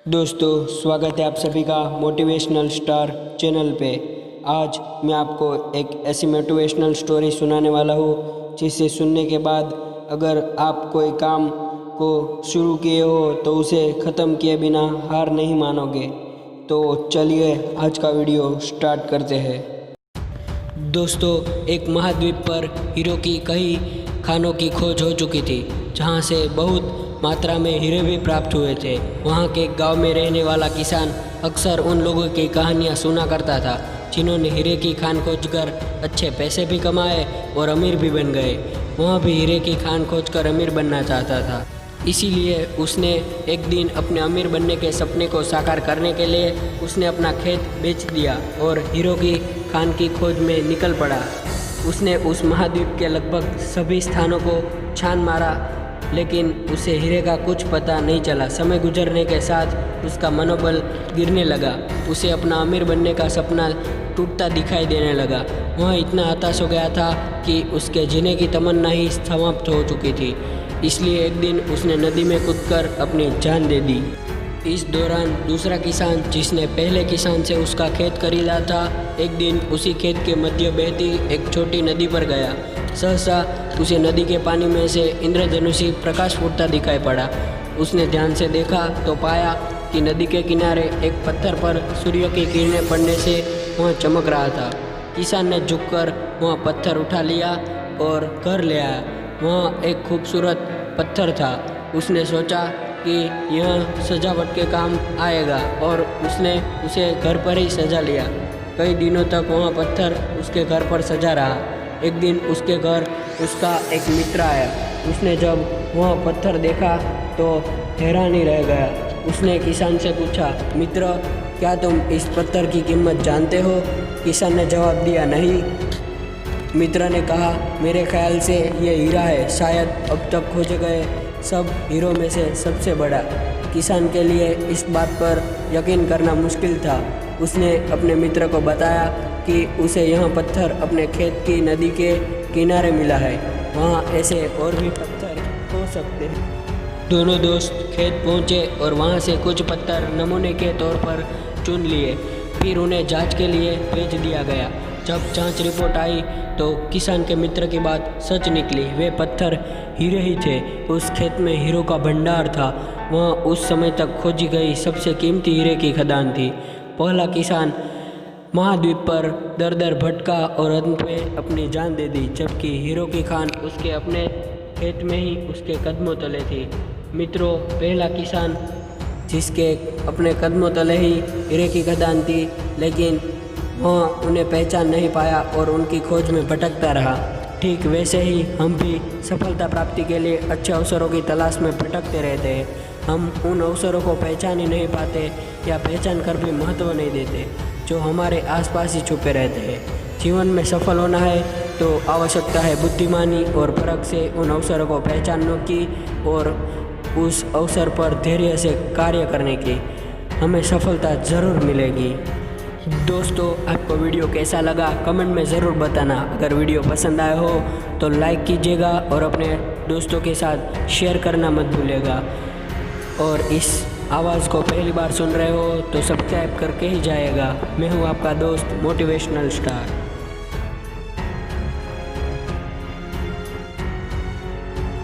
दोस्तों, स्वागत है आप सभी का मोटिवेशनल स्टार चैनल पे। आज मैं आपको एक ऐसी मोटिवेशनल स्टोरी सुनाने वाला हूँ जिसे सुनने के बाद अगर आप कोई काम को शुरू किए हो तो उसे ख़त्म किए बिना हार नहीं मानोगे। तो चलिए आज का वीडियो स्टार्ट करते हैं। दोस्तों, एक महाद्वीप पर हीरो की कई खानों की खोज हो चुकी थी, जहाँ से बहुत मात्रा में हीरे भी प्राप्त हुए थे। वहाँ के गांव में रहने वाला किसान अक्सर उन लोगों की कहानियाँ सुना करता था जिन्होंने हीरे की खान खोजकर अच्छे पैसे भी कमाए और अमीर भी बन गए। वहाँ भी हीरे की खान खोजकर अमीर बनना चाहता था, इसीलिए उसने एक दिन अपने अमीर बनने के सपने को साकार करने के लिए उसने अपना खेत बेच दिया और हीरो की खान की खोज में निकल पड़ा। उसने उस महाद्वीप के लगभग सभी स्थानों को छान मारा, लेकिन उसे हीरे का कुछ पता नहीं चला। समय गुजरने के साथ उसका मनोबल गिरने लगा। उसे अपना अमीर बनने का सपना टूटता दिखाई देने लगा। वह इतना हताश हो गया था कि उसके जीने की तमन्ना ही समाप्त हो चुकी थी। इसलिए एक दिन उसने नदी में कूदकर अपनी जान दे दी। इस दौरान दूसरा किसान, जिसने पहले किसान से उसका खेत खरीदा था, एक दिन उसी खेत के मध्य बहती एक छोटी नदी पर गया। सहसा उसे नदी के पानी में से इंद्रधनुषी प्रकाश फूटता दिखाई पड़ा। उसने ध्यान से देखा तो पाया कि नदी के किनारे एक पत्थर पर सूर्य की किरणें पड़ने से वह चमक रहा था। किसान ने झुककर वह पत्थर उठा लिया और घर ले आया। वह एक खूबसूरत पत्थर था। उसने सोचा कि यह सजावट के काम आएगा और उसने उसे घर पर ही सजा लिया। कई दिनों तक वह पत्थर उसके घर पर सजा रहा। एक दिन उसके घर उसका एक मित्र आया। उसने जब वह पत्थर देखा तो हैरान ही रह गया। उसने किसान से पूछा, मित्र, क्या तुम इस पत्थर की कीमत जानते हो? किसान ने जवाब दिया, नहीं। मित्र ने कहा, मेरे ख्याल से ये हीरा है, शायद अब तक खोजे गए सब हीरो में से सबसे बड़ा। किसान के लिए इस बात पर यकीन करना मुश्किल था। उसने अपने मित्र को बताया कि उसे यह पत्थर अपने खेत की नदी के किनारे मिला है। वहाँ ऐसे और भी पत्थर हो सकते हैं। दोनों दोस्त खेत पहुँचे और वहाँ से कुछ पत्थर नमूने के तौर पर चुन लिए। फिर उन्हें जांच के लिए भेज दिया गया। जब जांच रिपोर्ट आई तो किसान के मित्र की बात सच निकली। वे पत्थर हीरे ही थे। उस खेत में हीरो का भंडार था। वह उस समय तक खोजी गई सबसे कीमती हीरे की खदान थी। पहला किसान महाद्वीप पर दर दर भटका और अंत में अपनी जान दे दी, जबकि हीरो की खान उसके अपने खेत में ही उसके कदमों तले थी। मित्रों, पहला किसान जिसके अपने कदमों तले ही हीरे की खदान थी, लेकिन वह उन्हें पहचान नहीं पाया और उनकी खोज में भटकता रहा। ठीक वैसे ही हम भी सफलता प्राप्ति के लिए अच्छे अवसरों की तलाश में भटकते रहते हैं। हम उन अवसरों को पहचान ही नहीं पाते या पहचान कर भी महत्व नहीं देते जो हमारे आसपास ही छुपे रहते हैं। जीवन में सफल होना है तो आवश्यकता है बुद्धिमानी और परख से उन अवसरों को पहचानने की और उस अवसर पर धैर्य से कार्य करने की। हमें सफलता ज़रूर मिलेगी। दोस्तों, आपको वीडियो कैसा लगा कमेंट में ज़रूर बताना। अगर वीडियो पसंद आया हो तो लाइक कीजिएगा और अपने दोस्तों के साथ शेयर करना मत भूलिएगा। और इस आवाज़ को पहली बार सुन रहे हो तो सब्सक्राइब करके ही जाएगा। मैं हूँ आपका दोस्त मोटिवेशनल स्टार।